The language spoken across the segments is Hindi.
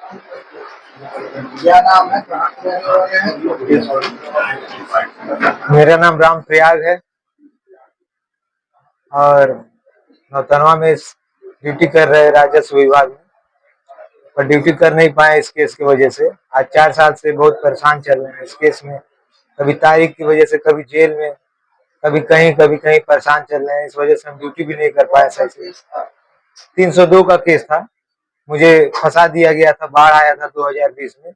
क्या नाम है, कहाँ के रहने वाले हैं? मेरा नाम राम प्रयाग है और नौतनवा में ड्यूटी कर रहे राजस्व विभाग में, पर ड्यूटी कर नहीं पाए इस केस की वजह से। आज 4 साल से बहुत परेशान चल रहे हैं इस केस में। कभी तारीख की वजह से, कभी जेल में, कभी कहीं परेशान चल रहे हैं। इस वजह से हम ड्यूटी भी नहीं कर पाए सही से। 302 का केस था। मुझे फंसा दिया गया था, बाढ़ आया था 2020 में।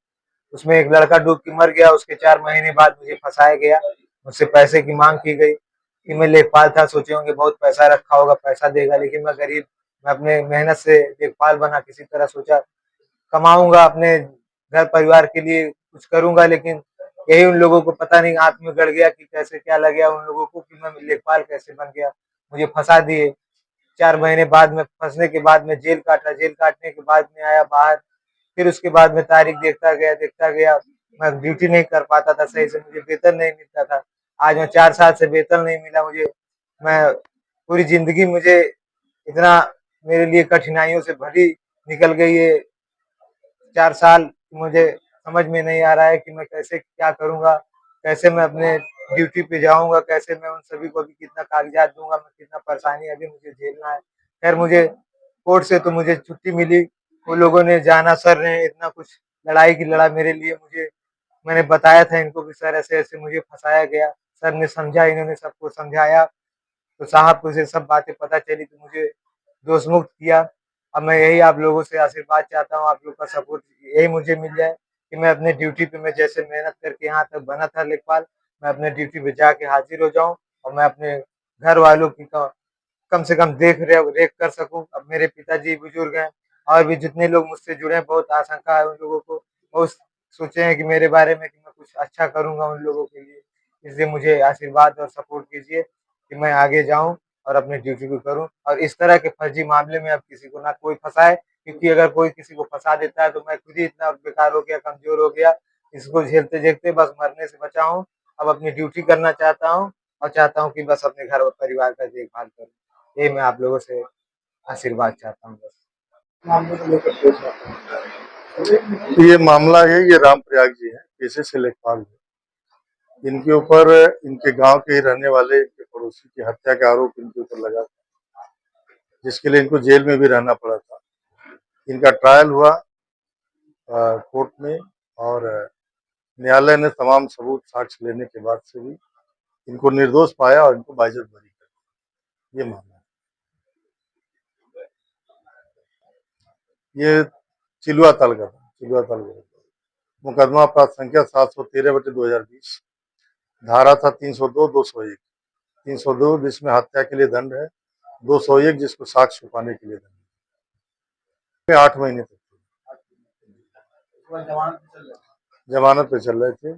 उसमें एक लड़का डूब के मर गया। उसके 4 महीने बाद मुझे फंसाया गया। मुझसे पैसे की मांग की गई कि मैं लेखपाल था, सोचे होंगे बहुत पैसा रखा होगा, पैसा देगा, लेकिन मैं गरीब, मैं अपने मेहनत से लेखपाल बना, किसी तरह सोचा कमाऊंगा, अपने घर परिवार के लिए कुछ करूंगा। लेकिन यही उन लोगों को पता नहीं आंख में गड़ गया कि कैसे क्या लग गया उन लोगों को कि मैं लेखपाल कैसे बन गया। मुझे फंसा दिए। 4 महीने बाद में फंसने के बाद में जेल काटा। जेल काटने के बाद में आया बाहर। फिर उसके बाद में तारीख देखता गया। मैं ड्यूटी नहीं कर पाता था सही से, मुझे वेतन नहीं मिलता था। आज मैं 4 साल से वेतन नहीं मिला मुझे। मैं पूरी जिंदगी मुझे इतना, मेरे लिए कठिनाइयों से भरी निकल गई है 4 साल। मुझे समझ में नहीं आ रहा है कि मैं कैसे क्या करूंगा, कैसे मैं अपने ड्यूटी पे जाऊंगा, कैसे मैं उन सभी को भी कितना कागजात दूंगा, मैं कितना परेशानी अभी मुझे झेलना है। खैर, मुझे कोर्ट से तो मुझे छुट्टी मिली। वो लोगों ने जाना, सर ने इतना कुछ लड़ाई की लड़ा मेरे लिए। मुझे, मैंने बताया था इनको कि सर ऐसे ऐसे मुझे फंसाया गया। सर ने समझा, इन्होंने सबको समझाया, तो साहब को से सब बातें पता चली तो मुझे दोष मुक्त किया। अब मैं यही आप लोगों से आशीर्वाद चाहता हूँ, आप लोग का सपोर्ट यही मुझे मिल जाए कि मैं अपने ड्यूटी पे, मैं जैसे मेहनत करके यहाँ तक बना था लेखपाल, मैं अपने ड्यूटी पे जाके हाजिर हो जाऊँ और मैं अपने घर वालों की कम से कम देख रेख कर सकूं। अब मेरे पिताजी बुजुर्ग हैं और भी जितने लोग मुझसे जुड़े हैं, बहुत आशंका है उन लोगों को, बहुत सोचे हैं कि मेरे बारे में कि मैं कुछ अच्छा करूंगा उन लोगों के लिए। इसलिए मुझे आशीर्वाद और सपोर्ट कीजिए कि मैं आगे जाऊं और अपनी ड्यूटी को करूं और इस तरह के फर्जी मामले में अब किसी को ना कोई फंसाए, क्योंकि अगर कोई किसी को फंसा देता है तो मैं खुद ही इतना बेकार हो गया, कमजोर हो गया। इसको झेलते झेलते बस मरने से बचा हूं। अब अपनी ड्यूटी करना चाहता हूं और चाहता हूं कि बस अपने घर और परिवार का देखभाल करूं। ये मैं आप लोगों से आशीर्वाद चाहता हूँ बस। मामले को लेकर पेश आता तो ये मामला है, ये राम प्रयाग जी हैं, पेशे से लेखपाल है। इनके ऊपर, इनके गांव के ही रहने वाले इनके पड़ोसी की हत्या का आरोप इनके ऊपर लगा, जिसके लिए इनको जेल में भी रहना पड़ा था। इनका ट्रायल हुआ कोर्ट में और न्यायालय ने तमाम सबूत साक्ष्य लेने के बाद से भी इनको निर्दोष पाया और इनको बाइज्जत बरी कर दिया। ये मामला है। ये चिलुआ ताल का था, चिलुआ ताल का मुकदमा प्राप्त संख्या 713/2020, धारा था 302, 201। 302 जिसमें हत्या के लिए दंड है, 201 जिसको साक्ष्य छुपाने के लिए दंड है। 8 महीने तक है। जवान चल रहा है। जमानत पे चल रहे थे।